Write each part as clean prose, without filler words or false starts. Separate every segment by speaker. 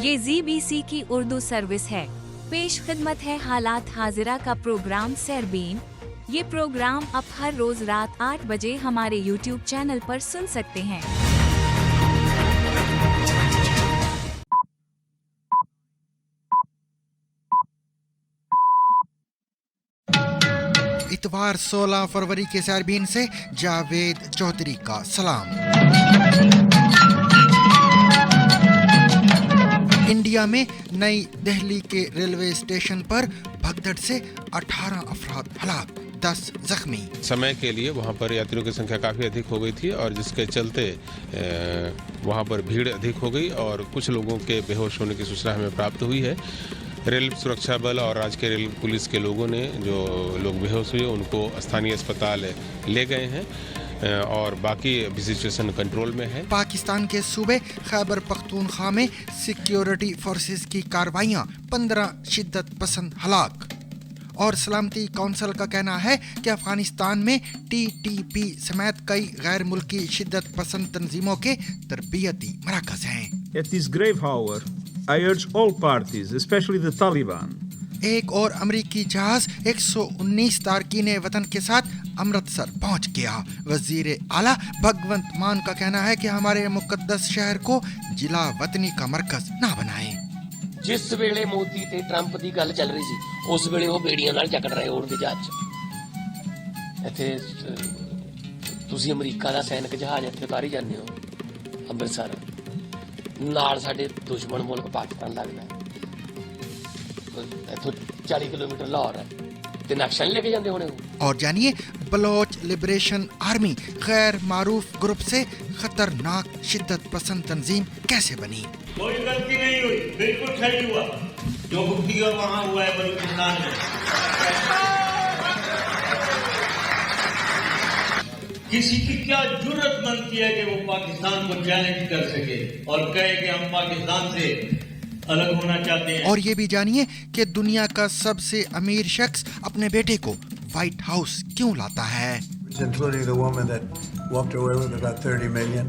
Speaker 1: ये ZBC की Urdu service है। पेश खिदमत है हालात हाजिरा का प्रोग्राम सरबीन। ये प्रोग्राम आप हर रोज रात 8 बजे हमारे YouTube चैनल पर सुन सकते हैं।
Speaker 2: इतवार 16 फरवरी के सरबीन से जावेद चौधरी का सलाम। इंडिया में नई दिल्ली के रेलवे स्टेशन पर भगदड़ से 18 अफराद हलाक, 10 जख्मी।
Speaker 3: समय के लिए वहाँ पर यात्रियों की संख्या काफ़ी अधिक हो गई थी और जिसके चलते वहाँ पर भीड़ अधिक हो गई और कुछ लोगों के बेहोश होने की सूचना हमें प्राप्त हुई है। रेल सुरक्षा बल और राज्य के रेल पुलिस के लोगों ने जो लोग बेहोश हुए उनको स्थानीय अस्पताल ले गए हैं और बाकी अभी सिचुएशन कंट्रोल में है।
Speaker 2: पाकिस्तान के सूबे खैबर पख्तूनख्वा में सिक्योरिटी फोर्सेस की कार्रवाइयां, 15 शिद्दत पसंद हलाक। और सलामती काउंसिल का कहना है कि अफगानिस्तान में TTP समेत कई गैर मुल्की शिद्दत पसंद तंजीमों के तरबियती मराकज हैं।
Speaker 4: At this grave hour, I urge all parties, especially the Taliban.
Speaker 2: एक और अमरीकी जहाज 119 तारकीन वतन के साथ अमृतसर पहुंच गया। वजीर आला भगवंत मान का कहना है कि हमारे मुकद्दस शहर को जिला वतनी का मरकज ना बनाएं।
Speaker 5: जिस वेले मोदी ते ट्रंप दी गल चल रही सी उस वेले वो बेड़ियां नाल जकड़ रहे उड़दे जहाज इत्थे तुसी अमरीका दा सैनिक जहाज इत्थे उतारी जांदे हो अमृतसर नाल साडे दुश्मन मुल्क पाकिस्तान लगदा है। इत्थों 40 किलोमीटर लाहौर है ते नक्शा नहीं लेके जांदे होने।
Speaker 2: और जानिए बलोच लिबरेशन आर्मी गैर मारूफ ग्रुप से खतरनाक शिद्दत पसंद तंजीम कैसे बनी।
Speaker 6: कोई गलती नहीं हुई, बिल्कुल सही हुआ जो भुगती और वहाँ हुआ है बलूचिस्तान में। किसी की क्या जुर्रत बनती है कि वो पाकिस्तान को चैलेंज कर सके और कहे कि हम पाकिस्तान से अलग होना चाहते हैं।
Speaker 2: और ये भी जानिए कि दुनिया का सबसे अमीर शख्स अपने बेटे को व्हाइट हाउस क्यों लाता है।
Speaker 7: Including the woman that walked away with about 30 million.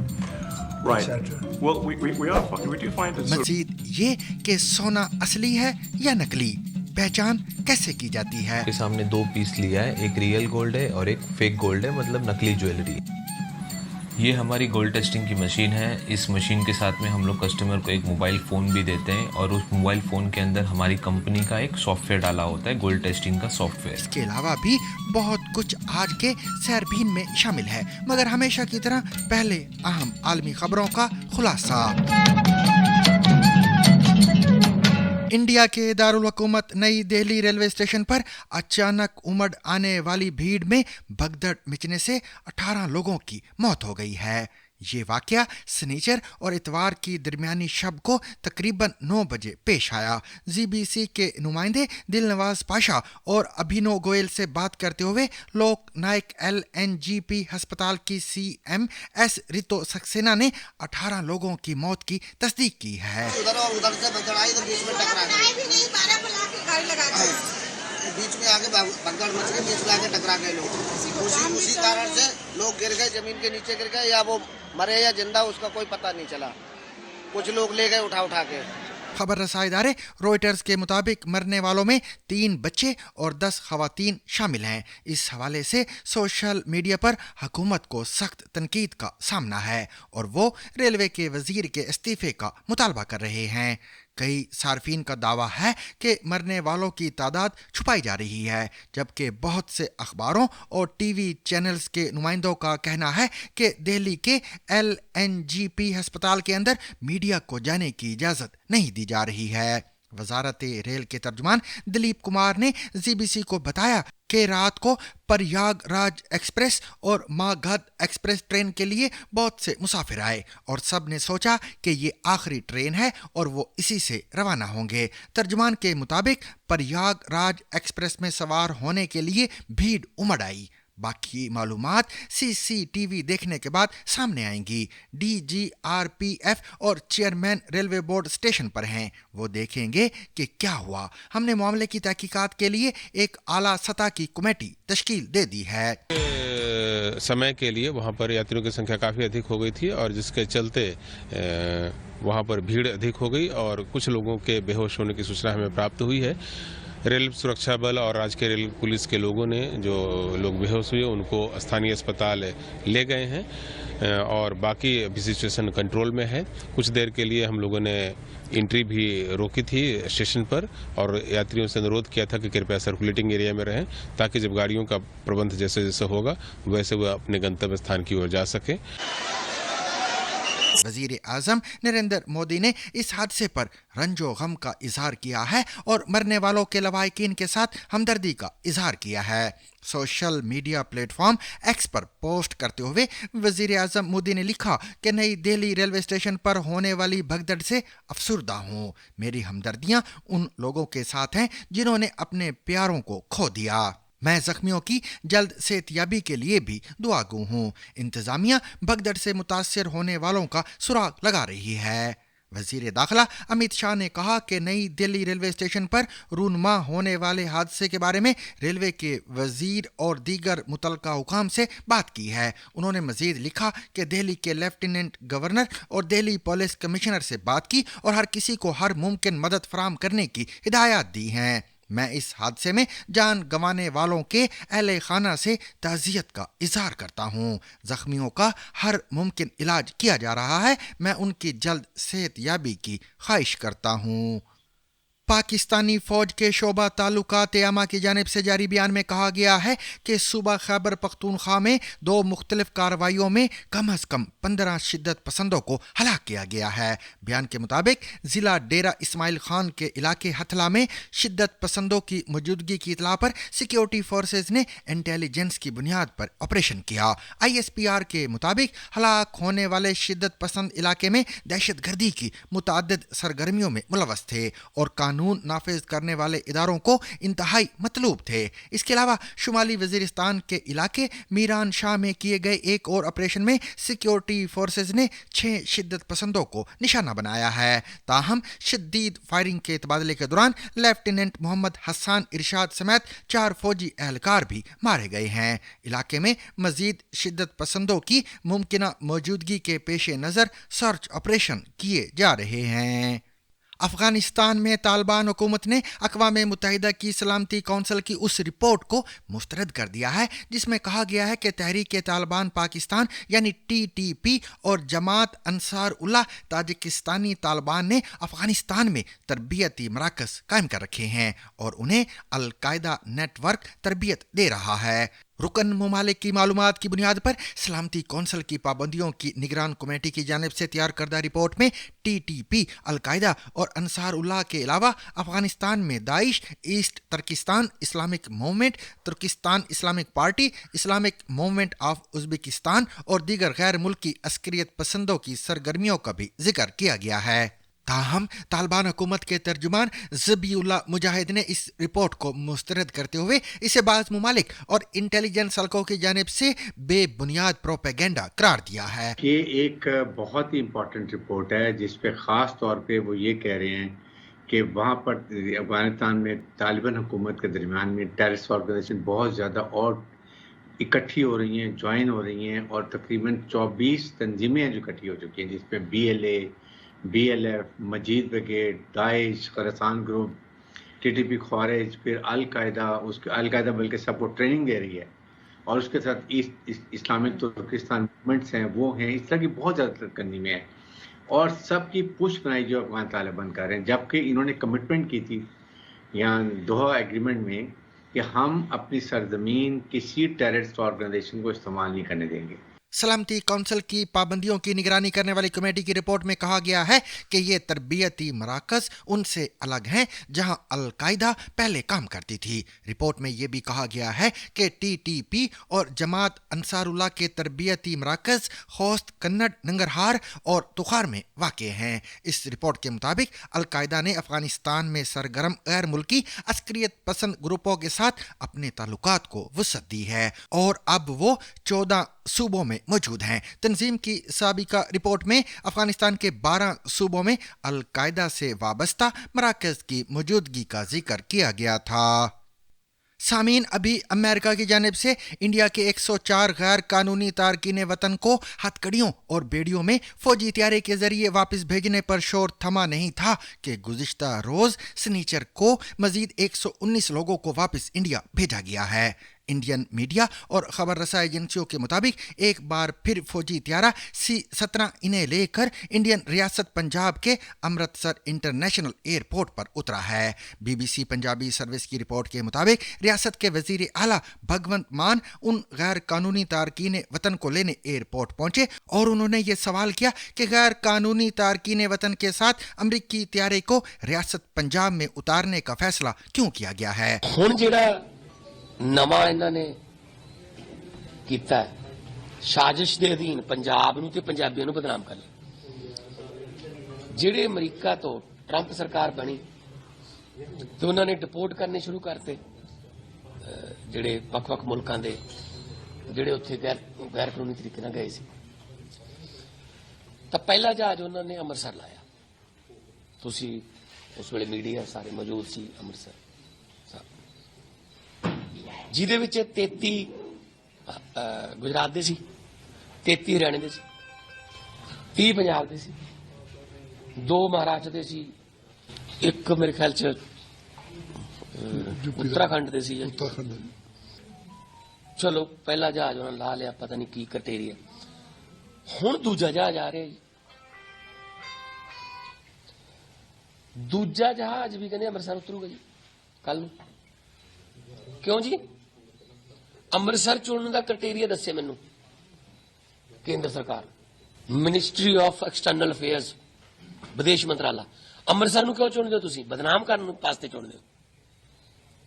Speaker 8: Right. Well, we do find it.
Speaker 2: मजीद ये कि सोना असली है या नकली, पहचान कैसे की जाती है।
Speaker 9: के सामने 2 पीस लिया है, एक रियल गोल्ड है और एक फेक गोल्ड है, मतलब नकली ज्वेलरी। ये हमारी गोल्ड टेस्टिंग की मशीन है। इस मशीन के साथ में हम लोग कस्टमर को एक मोबाइल फ़ोन भी देते हैं और उस मोबाइल फ़ोन के अंदर हमारी कंपनी का एक सॉफ्टवेयर डाला होता है, गोल्ड टेस्टिंग का सॉफ्टवेयर।
Speaker 2: इसके अलावा भी बहुत कुछ आज के सरबीन में शामिल है, मगर हमेशा की तरह पहले अहम आलमी खबरों का खुलासा। इंडिया के दारुल हुकूमत नई दिल्ली रेलवे स्टेशन पर अचानक उमड़ आने वाली भीड़ में भगदड़ मचने से 18 लोगों की मौत हो गई है। ये वाकया शनिचर और इतवार की दरमियानी शब को तकरीबन 9 बजे पेश आया। ZBC के नुमाइंदे दिलनवाज पाशा और अभिनव गोयल से बात करते हुए लोक नायक LNGP अस्पताल की CMS रितो सक्सेना ने 18 लोगों की मौत की तस्दीक की है।
Speaker 10: बीच में आके भगदड़ मच गई, बीच में आके टकरा गए लोग। उसी कारण से लोग गिर गए, जमीन के नीचे गिर गए, या वो मरे या जिंदा उसका कोई पता नहीं चला। कुछ लोग ले गए उठा के।
Speaker 2: खबर रसाई इदारे रॉयटर्स के मुताबिक मरने वालों में 3 बच्चे और 10 खवातीन शामिल हैं। इस हवाले से सोशल मीडिया पर हुकूमत को सख्त तनकीद का सामना है और वो रेलवे के वजीर के इस्तीफे का मुतालबा कर रहे हैं। कई सार्फिन का दावा है कि मरने वालों की तादाद छुपाई जा रही है, जबकि बहुत से अखबारों और TV चैनल्स के नुमाइंदों का कहना है कि दिल्ली के LNGP अस्पताल के अंदर मीडिया को जाने की इजाज़त नहीं दी जा रही है। वजारत रेल के तर्जुमान दिलीप कुमार ने ZBC को बताया कि रात को प्रयागराज एक्सप्रेस और मागध एक्सप्रेस ट्रेन के लिए बहुत से मुसाफिर आए और सब ने सोचा कि ये आखिरी ट्रेन है और वो इसी से रवाना होंगे। तर्जुमान के मुताबिक प्रयागराज एक्सप्रेस में सवार होने के लिए भीड़ उमड़ आई। बाकी मालूमात CCTV देखने के बाद सामने आएंगी। DGRPF और चेयरमैन रेलवे बोर्ड स्टेशन पर हैं, वो देखेंगे कि क्या हुआ। हमने मामले की तहकीकात के लिए एक आला सतह की कमेटी तश्कील दे दी है।
Speaker 3: समय के लिए वहाँ पर यात्रियों की संख्या काफ़ी अधिक हो गई थी और जिसके चलते वहाँ पर भीड़ अधिक हो गई और कुछ लोगों के बेहोश होने की सूचना हमें प्राप्त हुई है। रेल सुरक्षा बल और राज्य के रेल पुलिस के लोगों ने जो लोग बेहोश हुए उनको स्थानीय अस्पताल ले गए हैं और बाकी अभी सिचुएशन कंट्रोल में है। कुछ देर के लिए हम लोगों ने एंट्री भी रोकी थी स्टेशन पर और यात्रियों से अनुरोध किया था कि कृपया सर्कुलेटिंग एरिया में रहें ताकि जब गाड़ियों का प्रबंध जैसे जैसे होगा वैसे वह अपने गंतव्य स्थान की ओर जा सके।
Speaker 2: वजीर आजम नरेंद्र मोदी ने इस हादसे पर रंजो गम का इजहार किया है और मरने वालों के लवाहिकीन के साथ हमदर्दी का इजहार किया है। सोशल मीडिया प्लेटफॉर्म एक्स पर पोस्ट करते हुए वजीर आजम मोदी ने लिखा कि नई दिल्ली रेलवे स्टेशन पर होने वाली भगदड़ से अफसुर्दा हूँ। मेरी हमदर्दियाँ उन लोगों के साथ हैं जिन्होंने अपने प्यारों को खो दिया। मैं जख्मियों की जल्द सेहतयाबी के लिए भी दुआगू हूँ। इंतजामिया भगदड़ से मुतासिर होने वालों का सुराग लगा रही है। वजीर दाखिला अमित शाह ने कहा कि नई दिल्ली रेलवे स्टेशन पर रूनमा होने वाले हादसे के बारे में रेलवे के वजीर और दीगर मुतलका हुकाम से बात की है। उन्होंने मजीद लिखा कि दिल्ली के लेफ्टिनेंट गवर्नर और दिल्ली पुलिस कमिश्नर से बात की और हर किसी को हर मुमकिन मदद फराहम करने की हिदायत दी हैं। मैं इस हादसे में जान गंवाने वालों के अहले खाना से ताज़ियत का इजहार करता हूँ। जख्मियों का हर मुमकिन इलाज किया जा रहा है। मैं उनकी जल्द सेहतयाबी की ख्वाहिश करता हूँ। पाकिस्तानी फौज के शोबा ताल्लुकात आमा की जानिब से जारी बयान में कहा गया है कि सूबा खैबर पख्तूनख्वा में 2 मुख्तलिफ कार्रवाइयों में कम अज़ कम 15 शिद्दत पसंदों को हलाक किया गया है। बयान के मुताबिक ज़िला डेरा इस्माइल खान के इलाके हथला में शिद्दत पसंदों की मौजूदगी की इतला पर सिक्योरिटी फोर्सेज ने इंटेलिजेंस की बुनियाद पर ऑपरेशन किया। ISPR के मुताबिक हलाक होने वाले शिद्दत पसंद इलाके में दहशत गर्दी की मुतअद्दिद सरगर्मियों में मुलव्वस थे और कानून नाफिज करने वाले इदारों को इंतहाई मतलूब थे। इसके अलावा शुमाली वजीरिस्तान के इलाके मीरान शाह में किए गए एक और ऑपरेशन में सिक्योरिटी फोर्सेज ने 6 शिद्दत पसंदों को निशाना बनाया है। ताहम शदीद फायरिंग के तबादले के दौरान लेफ्टिनेंट मोहम्मद हसन इरशाद समेत 4 फौजी एहलकार भी मारे गए हैं। इलाके में मजीद शिद्दत पसंदों की मुमकिना मौजूदगी के पेश नज़र सर्च ऑपरेशन किए जा रहे हैं। अफगानिस्तान में तालिबान हुकूमत ने अक़वाम मुत्तहिदा की सलामती कौंसिल की उस रिपोर्ट को मुस्तरद कर दिया है जिसमें कहा गया है कि तहरीक तालिबान पाकिस्तान यानी TTP और जमात अंसार उल्लाह ताजिकिस्तानी तालिबान ने अफगानिस्तान में तरबियती मराकज़ कायम कर रखे हैं और उन्हें अल-कायदा नेटवर्क तरबियत दे रहा है। रुकन ममालिक की मालूमात की बुनियाद पर सलामती कौंसिल की पाबंदियों की निगरान कमेटी की जानिब से तैयार करदा रिपोर्ट में TTP, अल-कायदा और अंसार उल्लाह के अलावा अफगानिस्तान में Daesh, east Turkistan Islamic movement, Turkistan Islamic party, Islamic movement of Uzbekistan और दीगर गैर मुल्की अस्करियत पसंदों की सरगर्मियों का भी जिक्र किया गया है। ताहम तालिबान हुकूमत के तर्जुमान ज़बीउल्लाह मुजाहिद ने इस रिपोर्ट को मुस्तरद करते हुए इसे बाज़ ममालिक और इंटेलिजेंस हलकों की जानिब से बेबुनियाद प्रोपेगेंडा करार दिया है।
Speaker 11: ये एक बहुत ही इम्पोर्टेंट रिपोर्ट है जिस पे ख़ास तौर पे वो ये कह रहे हैं कि वहाँ पर अफगानिस्तान में तालिबान हुकूमत के दरमियान में टेररिस्ट ऑर्गेनाइजेशन बहुत ज़्यादा और इकट्ठी हो रही हैं, ज्वाइन हो रही हैं और तकरीबन 24 तंजीमें जो इकट्ठी हो चुकी हैं जिसमें BLA, BLF, मजीद ब्रिगेड, दाइश, खरसान ग्रुप, TTP ख्वारिज, फिर अल-कायदा, उसके अल-कायदा बल्कि सबको ट्रेनिंग दे रही है और उसके साथ इस्लामिक तुर्किस्तान मूवमेंट्स हैं वो हैं। इस तरह की बहुत ज़्यादा सरगर्मी में है और सबकी पुश बनाई जो अफगान तालिबान कर रहे हैं, जबकि इन्होंने कमिटमेंट की थी यहाँ दोहा एग्रीमेंट में कि हम अपनी सरजमीन किसी टेररिस्ट ऑर्गेनाइजेशन को इस्तेमाल नहीं करने देंगे।
Speaker 2: सलामती कौंसिल की पाबंदियों की निगरानी करने वाली कमेटी की रिपोर्ट में कहा गया है कि ये तरबियती मराकज़ उनसे अलग हैं जहां अल-कायदा पहले काम करती थी। रिपोर्ट में यह भी कहा गया है कि TTP और जमात अंसारुल्लाह के तरबियती मराकज़ खोस्त, कन्नड़, नंगरहार और तुखार में वाक़े हैं। इस रिपोर्ट के मुताबिक अल-कायदा ने अफगानिस्तान में सरगर्म गैर मुल्की अस्करियत पसंद ग्रुपों के साथ अपने ताल्लुकात को वसअत दी है और अब वो 14 सूबों में मौजूद हैं। तंजीम की साबिका रिपोर्ट में अफगानिस्तान के 12 सूबों में अल-कायदा से वाबस्ता मराकज़ की मौजूदगी का जिक्र किया गया था। सामीन, अभी अमेरिका की जानिब से इंडिया के 104 गैर कानूनी तारकीन वतन को हथकड़ियों और बेड़ियों में फौजी तैयारी के जरिए वापस भेजने पर शोर थमा नहीं था कि गुज़िश्ता रोज सनीचर को मजीद 119 लोगों को वापस इंडिया भेजा गया है। इंडियन मीडिया और खबर रसाई एजेंसियों के मुताबिक एक बार फिर फौजी त्यारा C-17 इन्हें लेकर इंडियन रियासत पंजाब के अमृतसर इंटरनेशनल एयरपोर्ट पर उतरा है। BBC पंजाबी सर्विस की रिपोर्ट के मुताबिक रियासत के वजीर आला भगवंत मान उन गैर कानूनी तारकीन वतन को लेने एयरपोर्ट पहुंचे और उन्होंने ये सवाल किया कि गैर कानूनी तारकीन वतन के साथ अमरीकी त्यारे को रियासत पंजाब में उतारने का फैसला क्यों किया गया है।
Speaker 5: ਨਵਾਂ ਇਹਨਾਂ ਨੇ ਕੀਤਾ ਸਾਜ਼ਿਸ਼ ਦੇ ਅਧੀਨ ਪੰਜਾਬ ਨੂੰ ਤੇ ਪੰਜਾਬੀਆਂ ਨੂੰ ਬਦਨਾਮ ਕਰ ਲਿਆ। ਜਿਹੜੇ ਅਮਰੀਕਾ ਤੋਂ ਟਰੰਪ ਸਰਕਾਰ ਬਣੀ ਤੇ ਉਹਨਾਂ ਨੇ ਡਿਪੋਰਟ ਕਰਨੇ ਸ਼ੁਰੂ ਕਰਤੇ ਜਿਹੜੇ ਵੱਖ-ਵੱਖ ਮੁਲਕਾਂ ਦੇ ਜਿਹੜੇ ਉੱਥੇ ਗੈਰ ਕਾਨੂੰਨੀ ਤਰੀਕੇ ਨਾਲ ਗਏ ਸੀ। ਤਾਂ ਪਹਿਲਾ ਜਹਾਜ਼ ਉਹਨਾਂ ਨੇ ਅੰਮ੍ਰਿਤਸਰ ਲਾਇਆ। ਤੁਸੀਂ ਉਸ ਵੇਲੇ ਮੀਡੀਆ ਸਾਰੇ ਮੌਜੂਦ ਸੀ ਅੰਮ੍ਰਿਤਸਰ, ਜਿਹਦੇ ਵਿੱਚ 33 ਗੁਜਰਾਤ ਦੇ ਸੀ, 33 ਹਰਿਆਣੇ ਦੇ ਸੀ, 30 ਪੰਜਾਬ ਦੇ ਸੀ, 2 ਮਹਾਰਾਸ਼ਟਰ ਦੇ ਸੀ, ਇੱਕ ਮੇਰੇ ਖਿਆਲ ਚ ਉੱਤਰਾਖੰਡ ਦੇ ਸੀ। ਚਲੋ ਪਹਿਲਾ ਜਹਾਜ਼ ਉਹਨਾਂ ਲਾ ਲਿਆ, ਪਤਾ ਨਹੀਂ ਕੀ ਕ੍ਰਾਈਟੇਰੀਆ। ਹੁਣ ਦੂਜਾ ਜਹਾਜ਼ ਆ ਰਿਹਾ ਜੀ। ਦੂਜਾ ਜਹਾਜ਼ ਵੀ ਕਹਿੰਦੇ ਅੰਮ੍ਰਿਤਸਰ ਉਤਰੂਗਾ ਜੀ ਕੱਲ ਨੂੰ। ਕਿਉਂ ਜੀ? ਅੰਮ੍ਰਿਤਸਰ ਚੁਣਨ ਦਾ ਕ੍ਰਾਈਟੇਰੀਆ ਦੱਸੇ ਮੈਨੂੰ ਕੇਂਦਰ ਸਰਕਾਰ, ਮਿਨਿਸਟਰੀ ਆਫ ਐਕਸਟਰਨਲ ਅਫੇਅਰਸ, ਵਿਦੇਸ਼ ਮੰਤਰਾਲਾ। ਅੰਮ੍ਰਿਤਸਰ ਨੂੰ ਕਿਉਂ ਚੁਣਦੇ ਹੋ ਤੁਸੀਂ? ਬਦਨਾਮ ਕਰਨ ਵਾਸਤੇ ਚੁਣਦੇ ਹੋ,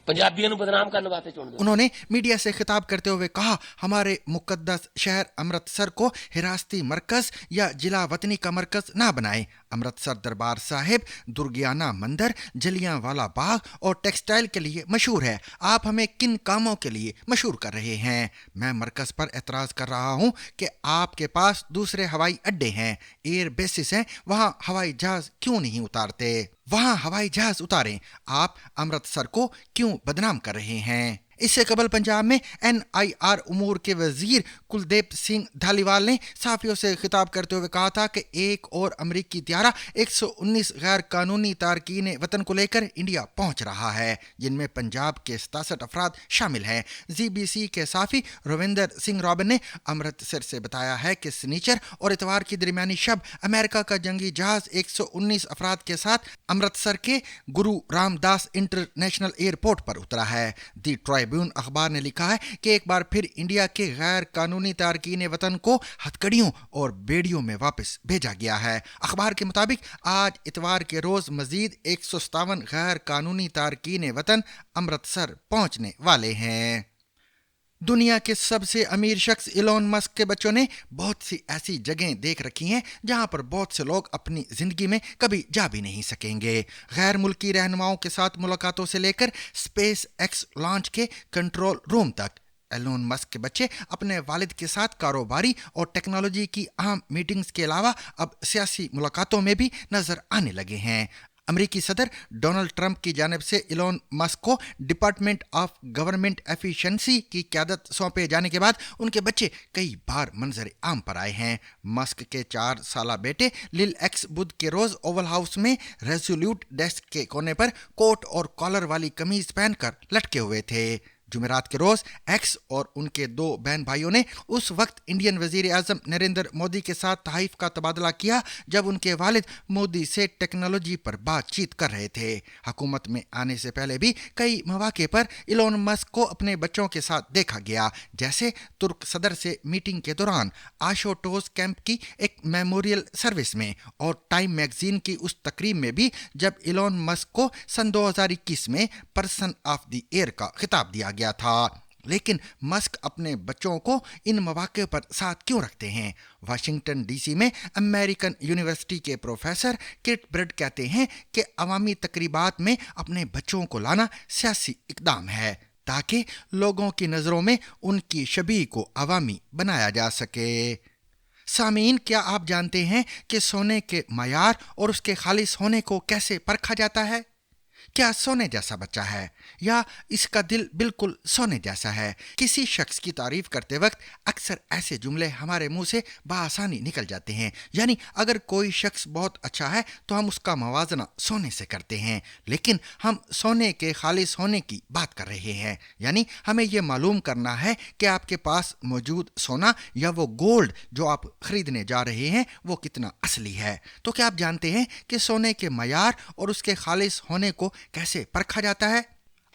Speaker 5: पंजाबियों को बदनाम करने वास्ते चुन दो।
Speaker 2: उन्होंने मीडिया से खिताब करते हुए कहा, हमारे मुकद्दस शहर अमृतसर को हिरासती मरकज या जिला वतनी का मरकज ना बनाएं। अमृतसर दरबार साहिब, दुर्गियाना मंदिर, जलियांवाला बाग और टेक्सटाइल के लिए मशहूर है। आप हमें किन कामों के लिए मशहूर कर रहे हैं? मैं मरकज पर एतराज़ कर रहा हूँ कि आपके पास दूसरे हवाई अड्डे हैं, एयर बेसिस हैं, वहाँ हवाई जहाज क्यों नहीं उतारते? वहाँ हवाई जहाज उतारें। आप अमृतसर को क्यों बदनाम कर रहे हैं? इससे कबल पंजाब में NIR उमूर के वजीर कुलदीप सिंह धालीवाल ने सहाफियों से खिताब करते हुए कहा था कि एक और अमरीकी त्यारा 119 गैर कानूनी तारकीन वतन को लेकर इंडिया पहुंच रहा है, जिनमें पंजाब के 67 अफराद शामिल हैं। GBC के साफी रविंदर सिंह रॉबिन ने अमृतसर से बताया है कि सनीचर और इतवार की दरमियानी शब अमेरिका का जंगी जहाज 119 अफराद के साथ अमृतसर के गुरु रामदास इंटरनेशनल एयरपोर्ट पर उतरा है। दी ट्राइब्यून अखबार ने लिखा है कि एक बार फिर इंडिया के गैर कानूनी तारकीन वतन को हथकड़ियों और बेड़ियों में वापस भेजा गया है। अखबार के मुताबिक आज इतवार के रोज मजीद 157 गैर कानूनी तारकीन वतन अमृतसर पहुंचने वाले हैं। दुनिया के सबसे अमीर शख्स इलॉन मस्क के बच्चों ने बहुत सी ऐसी जगहें देख रखी हैं जहां पर बहुत से लोग अपनी जिंदगी में कभी जा भी नहीं सकेंगे। गैर मुल्की रहनुमाओं के साथ मुलाकातों से लेकर स्पेस एक्स लॉन्च के कंट्रोल रूम तक, एलोन मस्क के बच्चे अपने वालिद के साथ कारोबारी और टेक्नोलॉजी की अहम मीटिंग्स के अलावा अब सियासी मुलाकातों में भी नजर आने लगे हैं। अमेरिकी सदर डोनाल्ड ट्रंप की जानिब से इलॉन मस्क को डिपार्टमेंट ऑफ गवर्नमेंट एफिशिएंसी की क़यादत सौंपे जाने के बाद उनके बच्चे कई बार मंजर आम पर आए हैं। मस्क के 4 साला बेटे लिल एक्स बुध के रोज ओवल हाउस में रेजोल्यूट डेस्क के कोने पर कोट और कॉलर वाली कमीज पहनकर लटके हुए थे। जुमेरात के रोज एक्स और उनके 2 बहन भाइयों ने उस वक्त इंडियन वजीर आजम नरेंद्र मोदी के साथ तहरीफ का तबादला किया जब उनके वालिद मोदी से टेक्नोलॉजी पर बातचीत कर रहे थे। हुकूमत में आने से पहले भी कई मौके पर इलॉन मस्क को अपने बच्चों के साथ देखा गया, जैसे तुर्क सदर से मीटिंग के दौरान, आशोटोस कैंप की एक मेमोरियल सर्विस में और टाइम मैगजीन की उस तकरीब में भी जब इलॉन मस्क को सन 2021 में पर्सन ऑफ द ईयर का खिताब दिया गया था। लेकिन मस्क अपने बच्चों को इन मौके पर साथ क्यों रखते हैं? वाशिंगटन DC में अमेरिकन यूनिवर्सिटी के प्रोफेसर किट ब्रेड कहते हैं कि अवामी तकरीबात में अपने बच्चों को लाना सियासी इक़दाम है ताकि लोगों की नज़रों में उनकी शबीह को अवामी बनाया जा सके। सामीन, क्या आप जानते हैं कि सोने के मयार और उसके खालिस होने को कैसे परखा जाता है? क्या सोने जैसा बच्चा है या इसका दिल बिल्कुल सोने जैसा है? किसी शख्स की तारीफ करते वक्त अक्सर ऐसे जुमले हमारे मुंह से बआसानी निकल जाते हैं। यानी अगर कोई शख्स बहुत अच्छा है तो हम उसका मवाजना सोने से करते हैं, लेकिन हम सोने के खालिस होने की बात कर रहे हैं। यानी हमें यह मालूम करना है कि आपके पास मौजूद सोना या वो गोल्ड जो आप खरीदने जा रहे हैं वो कितना असली है। तो क्या आप जानते हैं कि सोने के मयार और उसके खालिस होने को कैसे परखा जाता है?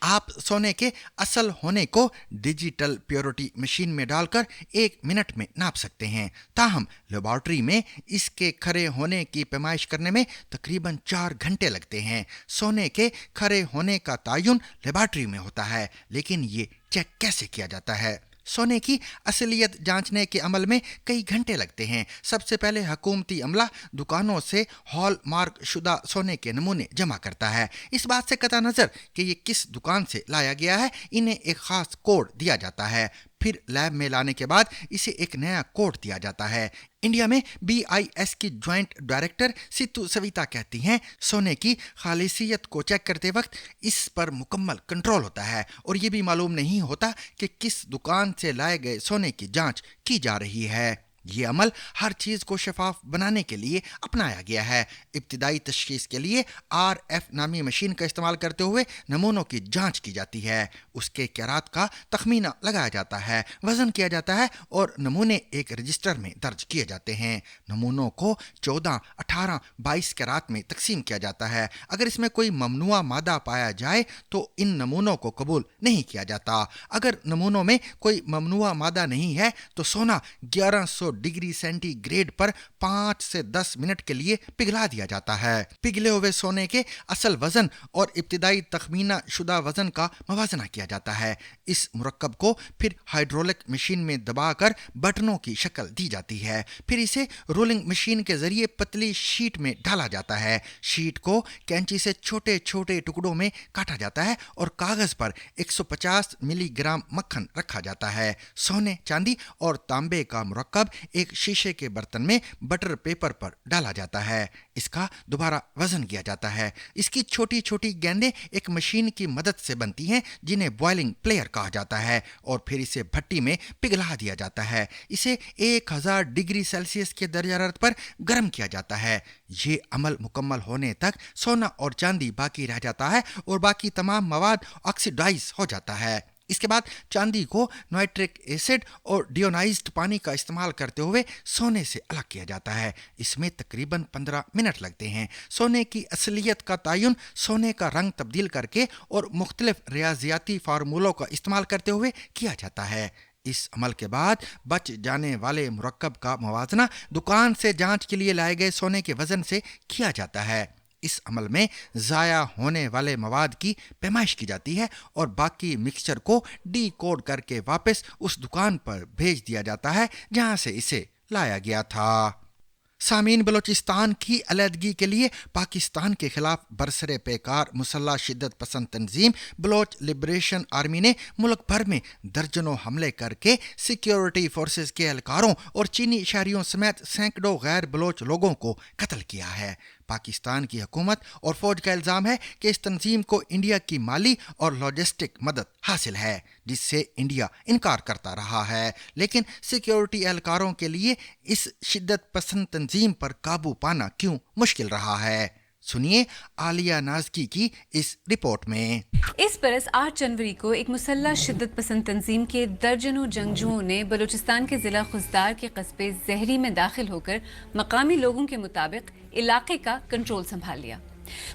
Speaker 2: आप सोने के असल होने को डिजिटल प्योरिटी मशीन में डालकर 1 मिनट में नाप सकते हैं। ताहम लेबॉर्ट्री में इसके खरे होने की पैमाइश करने में तकरीबन 4 घंटे लगते हैं। सोने के खरे होने का तयन लेबॉर्ट्री में होता है, लेकिन ये चेक कैसे किया जाता है? सोने की असलियत जांचने के अमल में कई घंटे लगते हैं। सबसे पहले हुकूमती अमला दुकानों से हॉल मार्क शुदा सोने के नमूने जमा करता है। इस बात से कता नज़र कि ये किस दुकान से लाया गया है, इन्हें एक ख़ास कोड दिया जाता है। फिर लैब में लाने के बाद इसे एक नया कोड दिया जाता है। इंडिया में BIS की ज्वाइंट डायरेक्टर सितू सविता कहती हैं, सोने की खालिसियत को चेक करते वक्त इस पर मुकम्मल कंट्रोल होता है और ये भी मालूम नहीं होता कि किस दुकान से लाए गए सोने की जांच की जा रही है। ये अमल हर चीज़ को शफाफ बनाने के लिए अपनाया गया है। इब्तिदाई तशखीस के लिए RF नामी मशीन का इस्तेमाल करते हुए नमूनों की जांच की जाती है। उसके कैरात का तखमीना लगाया जाता है, वज़न किया जाता है और नमूने एक रजिस्टर में दर्ज किए जाते हैं। नमूनों को 14, 18, 22 कैरात में तकसीम किया जाता है। अगर इसमें कोई ममनुआ मादा पाया जाए तो इन नमूनों को कबूल नहीं किया जाता। अगर नमूनों में कोई ममनुआ मादा नहीं है तो सोना 1100 डिग्री सेंटीग्रेड पर 5 से 10 मिनट के लिए पिघला दिया जाता है। पिघले हुए सोने के असल वजन और इब्तिदाई तखमीना शुदा वजन का मवाजना किया जाता है। इस मुरक्कब को फिर हाइड्रोलिक मशीन में दबाकर बटनों की शक्ल दी जाती है। फिर इसे रोलिंग मशीन के जरिए पतली शीट में ढाला जाता है। शीट को कैंची से छोटे छोटे टुकड़ों में काटा जाता है और कागज पर 150 मिलीग्राम मक्खन रखा जाता है। सोने, चांदी और तांबे का मुरक्कब एक शीशे के बर्तन में बटर पेपर पर डाला जाता है। इसका दोबारा वजन किया जाता है। इसकी छोटी छोटी गेंदें एक मशीन की मदद से बनती हैं जिन्हें बॉइलिंग प्लेयर कहा जाता है और फिर इसे भट्टी में पिघला दिया जाता है। इसे 1000 डिग्री सेल्सियस के दर्जा हरारत पर गर्म किया जाता है। ये अमल मुकम्मल होने तक सोना और चांदी बाकी रह जाता है और बाकी तमाम मवाद ऑक्सीडाइज हो जाता है। इसके बाद चांदी को नाइट्रिक एसिड और डियोनाइज्ड पानी का इस्तेमाल करते हुए सोने से अलग किया जाता है। इसमें तकरीबन 15 मिनट लगते हैं। सोने की असलियत का तयन सोने का रंग तब्दील करके और मुख्तलिफ रियाजियाती फार्मूलों का इस्तेमाल करते हुए किया जाता है। इस अमल के बाद बच जाने वाले मुरक्कब का मवाजना दुकान से जांच के लिए लाए गए सोने के वजन से किया जाता है। इस अमल में ज़ाया होने वाले मवाद की पैमाइश की जाती है और बाकी मिक्सचर को डी कोड करके वापस उस दुकान पर भेज दिया जाता है जहां से इसे लाया गया था। सामीन, बलोचिस्तान की अलहदगी के लिए पाकिस्तान के खिलाफ बरसरे पेकार मुसल्ह शिद्दत पसंद तंजीम बलोच लिबरेशन आर्मी ने मुल्क भर में दर्जनों हमले करके सिक्योरिटी फोर्सेस के एहलकारों और चीनी शहरियों समेत सैकड़ों गैर बलोच लोगों को कत्ल किया है। पाकिस्तान की हुकूमत और फौज का इल्ज़ाम है कि इस तंजीम को इंडिया की माली और लॉजिस्टिक मदद हासिल है, जिससे इंडिया इनकार करता रहा है। लेकिन सिक्योरिटी एहलकारों के लिए इस शिद्दत पसंद तंजीम पर काबू पाना क्यों मुश्किल रहा है? सुनिए आलिया नाज़की की इस रिपोर्ट में।
Speaker 12: इस बरस 8 जनवरी को एक मुसल्ह शिद्दत पसंद तंजीम के दर्जनों जंगजुओं ने बलूचिस्तान के ज़िला खुजदार के कस्बे जहरी में दाखिल होकर मकामी लोगों के मुताबिक इलाके का कंट्रोल संभाल लिया।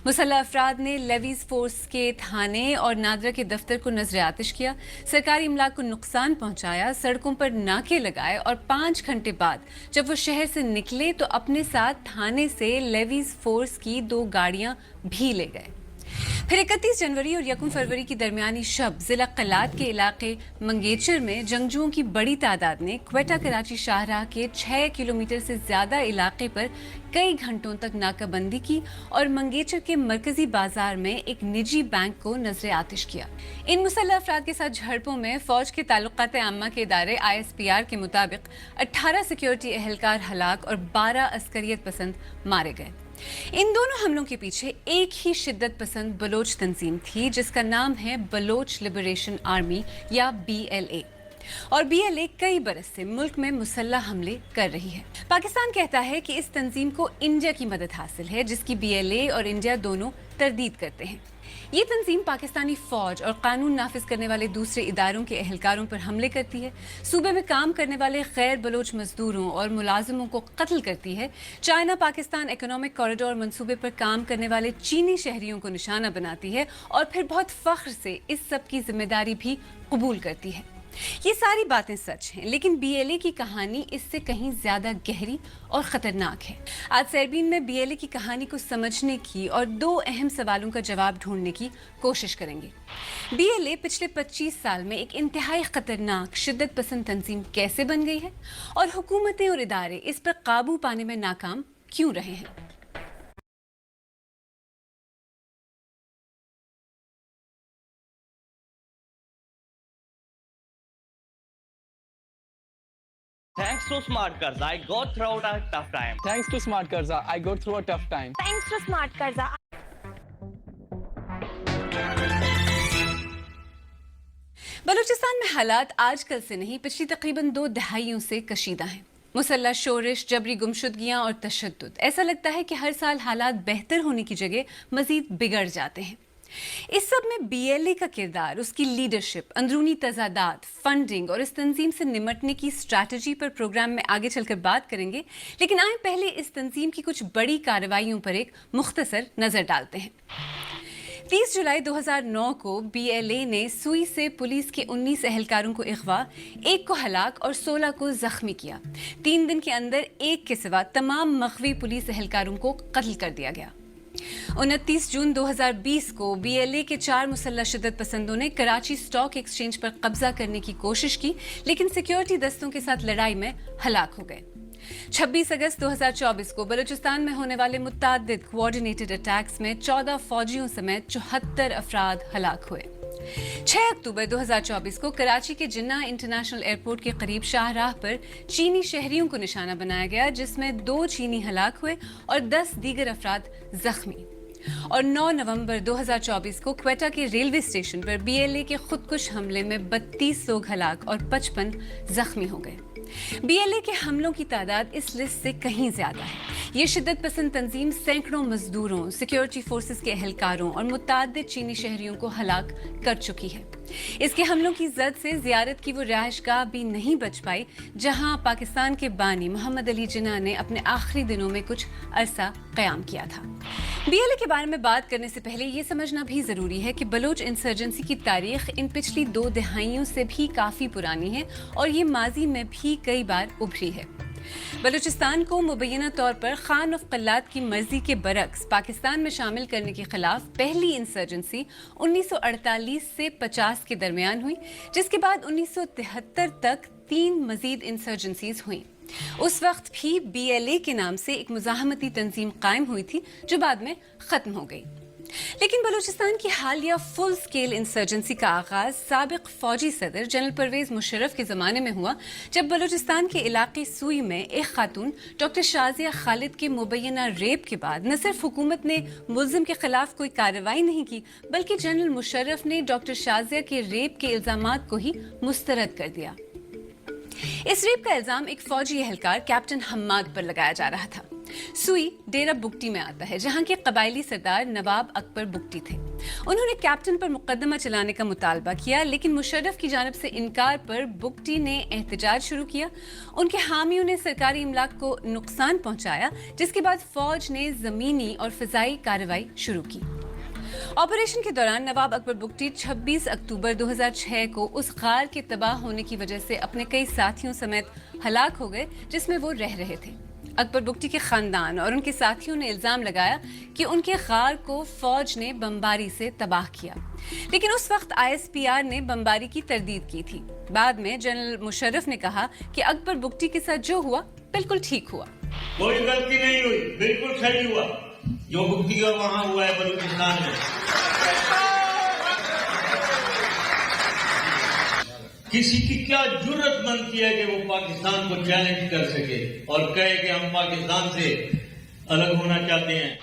Speaker 12: मुसल्ह अफराद ने लेवीज फोर्स के थाने और नादरा के दफ्तर को नजर आतिश किया, सरकारी इमलाक को नुकसान पहुंचाया, सड़कों पर नाके लगाए और 5 घंटे बाद जब वो शहर से निकले तो अपने साथ थाने से लेवीज फोर्स की 2 गाड़ियां भी ले गए। फिर 31 जनवरी और 1 फरवरी की दरमियानी शब जिला कलात के इलाके मंगेचर में जंगजुओं की बड़ी तादाद ने क्वेटा कराची शाहराह के 6 किलोमीटर से ज्यादा इलाके पर कई घंटों तक नाकाबंदी की और मंगेचर के मरकजी बाजार में एक निजी बैंक को नजर आतिश किया। इन मुसल्ह अफराद के साथ झड़पों में फौज के ताल्लुकात आम्मा के इदारे ISPR के मुताबिक 18 सिक्योरिटी एहलकार हलाक और 12 अस्करियत पसंद मारे गए। ان دونوں حملوں کے پیچھے ایک ہی شدت پسند بلوچ تنظیم تھی جس کا نام ہے بلوچ لبریشن آرمی یا BLA، اور BLA کئی برس سے ملک میں مسلح حملے کر رہی ہے۔ پاکستان کہتا ہے کہ اس تنظیم کو انڈیا کی مدد حاصل ہے، جس کی BLA اور انڈیا دونوں تردید کرتے ہیں۔ یہ تنظیم پاکستانی فوج اور قانون نافذ کرنے والے دوسرے اداروں کے اہلکاروں پر حملے کرتی ہے، صوبے میں کام کرنے والے غیر بلوچ مزدوروں اور ملازموں کو قتل کرتی ہے، چائنا پاکستان اکنامک کوریڈور منصوبے پر کام کرنے والے چینی شہریوں کو نشانہ بناتی ہے، اور پھر بہت فخر سے اس سب کی ذمہ داری بھی قبول کرتی ہے۔ یہ ساری باتیں سچ ہیں، لیکن BLA کی کہانی اس سے کہیں زیادہ گہری اور خطرناک ہے۔ آج سیربین میں BLA کی کہانی کو سمجھنے کی اور دو اہم سوالوں کا جواب ڈھونڈنے کی کوشش کریں گے۔ BLA پچھلے 25 سال میں ایک انتہائی خطرناک شدت پسند تنظیم کیسے بن گئی ہے، اور حکومتیں اور ادارے اس پر قابو پانے میں ناکام کیوں رہے ہیں۔
Speaker 13: Thanks to Smart Karza, I got through a tough time.
Speaker 14: Thanks to Smart Karza, I got through a tough time.
Speaker 15: Thanks to Smart Karza.
Speaker 12: Balochistan میں حالات آج کل سے نہیں، پچھلی تقریباً 2 دہائیوں سے کشیدہ ہیں۔ مسلح شورش، جبری گمشدگیاں اور تشدد، ایسا لگتا ہے کہ ہر سال حالات بہتر ہونے کی جگہ مزید بگڑ جاتے ہیں۔ اس سب میں BLA کا کردار، اس کی لیڈرشپ، اندرونی تضادات، فنڈنگ اور اس تنظیم سے نمٹنے کی اسٹریٹجی پر پروگرام میں آگے چل کر بات کریں گے، لیکن آئیں پہلے اس تنظیم کی کچھ بڑی کارروائیوں پر ایک مختصر نظر ڈالتے ہیں۔ 30 جولائی 2009 کو BLA نے سوئی سے پولیس کے 19 اہلکاروں کو اغوا، 1 کو ہلاک اور 16 کو زخمی کیا۔ 3 دن کے اندر 1 کے سوا تمام مغوی پولیس اہلکاروں کو قتل کر دیا گیا۔ 29 جون 2020 کو BLA کے 4 مسلح شدت پسندوں نے کراچی اسٹاک ایکسچینج پر قبضہ کرنے کی کوشش کی، لیکن سیکیورٹی دستوں کے ساتھ لڑائی میں ہلاک ہو گئے۔ 26 اگست 2024 کو بلوچستان میں ہونے والے متعدد کوآرڈینیٹڈ اٹیکس میں 14 فوجیوں سمیت 74 افراد ہلاک ہوئے۔ 6 اکتوبر 2024 کو کراچی کے جناح انٹرنیشنل ایئرپورٹ کے قریب شاہراہ پر چینی شہریوں کو نشانہ بنایا گیا، جس میں 2 چینی ہلاک ہوئے اور 10 دیگر افراد زخمی۔ اور 9 نومبر 2024 کو کوئٹہ کے ریلوے اسٹیشن پر BLA کے خودکش حملے میں 32 لوگ ہلاک اور 55 زخمی ہو گئے۔ BLA کے حملوں کی تعداد اس لسٹ سے کہیں زیادہ ہے۔ یہ شدت پسند تنظیم سینکڑوں مزدوروں، سیکیورٹی فورسز کے اہلکاروں اور متعدد چینی شہریوں کو ہلاک کر چکی ہے۔ اس کے حملوں کی زد سے زیارت کی وہ رہائش گاہ بھی نہیں بچ پائی جہاں پاکستان کے بانی محمد علی جناح نے اپنے آخری دنوں میں کچھ عرصہ قیام کیا تھا۔ BLA کے بارے میں بات کرنے سے پہلے یہ سمجھنا بھی ضروری ہے کہ بلوچ انسرجنسی کی تاریخ ان پچھلی 2 دہائیوں سے بھی کافی پرانی ہے، اور یہ ماضی میں بھی کئی بار ابھری ہے۔ بلوچستان کو مبینہ طور پر خان آف قلات کی مرضی کے برعکس پاکستان میں شامل کرنے کے خلاف پہلی انسرجنسی 1948 سے 50 کے درمیان ہوئی، جس کے بعد 1973 تک 3 مزید انسرجنسیز ہوئیں۔ اس وقت بھی BLA کے نام سے ایک مزاحمتی تنظیم قائم ہوئی تھی جو بعد میں ختم ہو گئی۔ لیکن بلوچستان کی حالیہ فل سکیل انسرجنسی کا آغاز سابق فوجی صدر جنرل پرویز مشرف کے زمانے میں ہوا، جب بلوچستان کے علاقے سوئی میں ایک خاتون ڈاکٹر شازیہ خالد کے مبینہ ریپ کے بعد نہ صرف حکومت نے ملزم کے خلاف کوئی کارروائی نہیں کی، بلکہ جنرل مشرف نے ڈاکٹر شازیہ کے ریپ کے الزامات کو ہی مسترد کر دیا۔ اس ریپ کا الزام ایک فوجی اہلکار کیپٹن حماد پر لگایا جا رہا تھا۔ سوئی ڈیرہ بگٹی میں آتا ہے، جہاں کے قبائلی سردار نواب اکبر بگٹی تھے۔ انہوں نے کیپٹن پر مقدمہ چلانے کا مطالبہ کیا، لیکن مشرف کی جانب سے انکار پر بگٹی نے احتجاج شروع کیا۔ ان کے حامیوں نے سرکاری املاک کو نقصان پہنچایا، جس کے بعد فوج نے زمینی اور فضائی کارروائی شروع کی۔ آپریشن کے دوران نواب اکبر بگٹی 26 اکتوبر 2006 کو اس غار کے تباہ ہونے کی وجہ سے اپنے کئی ساتھیوں سمیت ہلاک ہو گئے جس میں وہ رہ رہے تھے۔ اکبر بگٹی کے خاندان اور ان کے ساتھیوں نے الزام لگایا کہ ان کے غار کو فوج نے بمباری سے تباہ کیا، لیکن اس وقت ISPR نے بمباری کی تردید کی تھی۔ بعد میں جنرل مشرف نے کہا کہ اکبر بگٹی کے ساتھ جو ہوا بالکل ٹھیک ہوا،
Speaker 6: کوئی غلطی نہیں ہوئی، بالکل صحیح ہوا جو بگٹی اور وہاں ہوا ہے بلوچستان میں۔ کسی کی کیا جرت بنتی ہے کہ وہ پاکستان کو چیلنج کر سکے اور کہے کہ ہم پاکستان سے अलग होना चाहते हैं।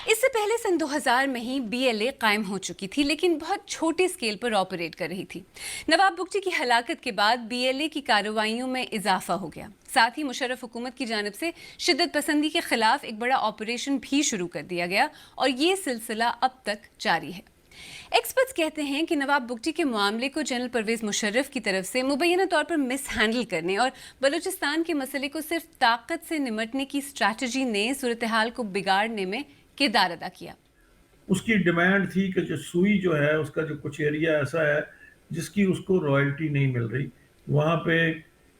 Speaker 12: इससे पहले सन 2000 में ही BLA कायम हो चुकी थी, लेकिन बहुत छोटे स्केल पर ऑपरेट कर रही थी। नवाब बुगटी की हलाकत के बाद BLA की कार्रवाइयों में इजाफा हो गया। साथ ही मुशर्रफ हुकूमत की जानिब से शिद्दत पसंदी के खिलाफ एक बड़ा ऑपरेशन भी शुरू कर दिया गया और ये सिलसिला अब तक जारी है। एक्सपर्ट्स कहते हैं कि नवाब बुगटी के मामले को जनरल परवेज मुशर्रफ की तरफ से मुबैना तौर पर मिस हैंडल करने और बलूचिस्तान के मसले को सिर्फ ताकत से निमटने की स्ट्रैटेजी ने सूरत हाल को बिगाड़ने में किरदार अदा किया।
Speaker 4: उसकी डिमांड थी कि जो सुई जो है उसका जो कुछ एरिया ऐसा है जिसकी उसको रॉयल्टी नहीं मिल रही, वहाँ पे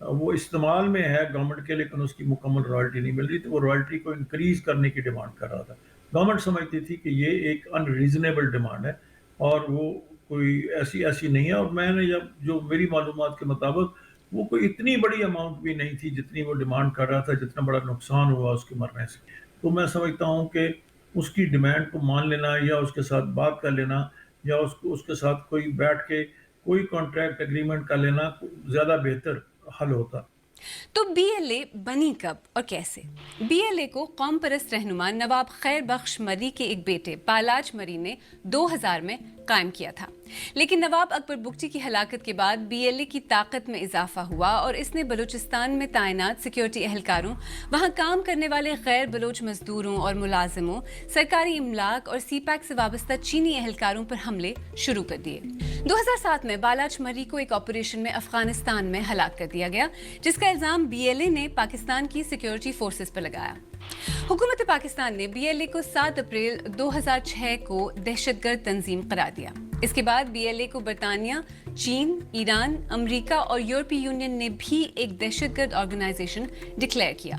Speaker 4: वो इस्तेमाल में है गवर्नमेंट के, लेकिन उसकी मुकम्मल रॉयल्टी नहीं मिल रही, तो वो रॉयल्टी को इंक्रीज करने की डिमांड कर रहा था। गवर्नमेंट समझती थी कि ये एक अनरीजनेबल डिमांड है और वो कोई ऐसी नहीं है। और मैंने जब जो मेरी मालूमात के मुताबिक वो कोई इतनी बड़ी अमाउंट भी नहीं थी जितनी वो डिमांड कर रहा था, जितना बड़ा नुकसान हुआ उसके मरने से। तो मैं समझता हूँ कि उसकी डिमांड को मान लेना या उसके साथ बात कर लेना या उसके साथ कोई बैठ के कोई कॉन्ट्रैक्ट एग्रीमेंट कर लेना ज़्यादा बेहतर हल होता।
Speaker 12: तो BLA बनी कब और कैसे? BLA को कौम परस्त रहनुमा नवाब खैर बख्श मरी के एक बेटे पालाज मरी ने 2000 में कायम किया था, लेकिन नवाब अकबर बुगटी की हलाकत के बाद BLA की ताकत में इजाफा हुआ और इसने बलूचिस्तान में तैनात सिक्योरिटी एहलकारों, वहाँ काम करने वाले गैर बलोच मजदूरों और मुलाजिमों, सरकारी इमलाक और CPAC से वाबस्ता चीनी एहलकारों पर हमले शुरू कर दिए। 2007 में बालाज मरी को एक ऑपरेशन में अफगानिस्तान में हलाक कर दिया गया, जिसका इल्जाम BLA ने पाकिस्तान की सिक्योरिटी फोर्सेस पर लगाया। हुकूमत पाकिस्तान ने BLA को 7 अप्रैल 2006 को दहशतगर्द तंजीम करार दिया। इसके बाद BLA को बरतानिया, चीन, ईरान, अमेरिका और यूरोपीय यूनियन ने भी एक दहशतगर्द ऑर्गेनाइजेशन डिक्लेयर किया।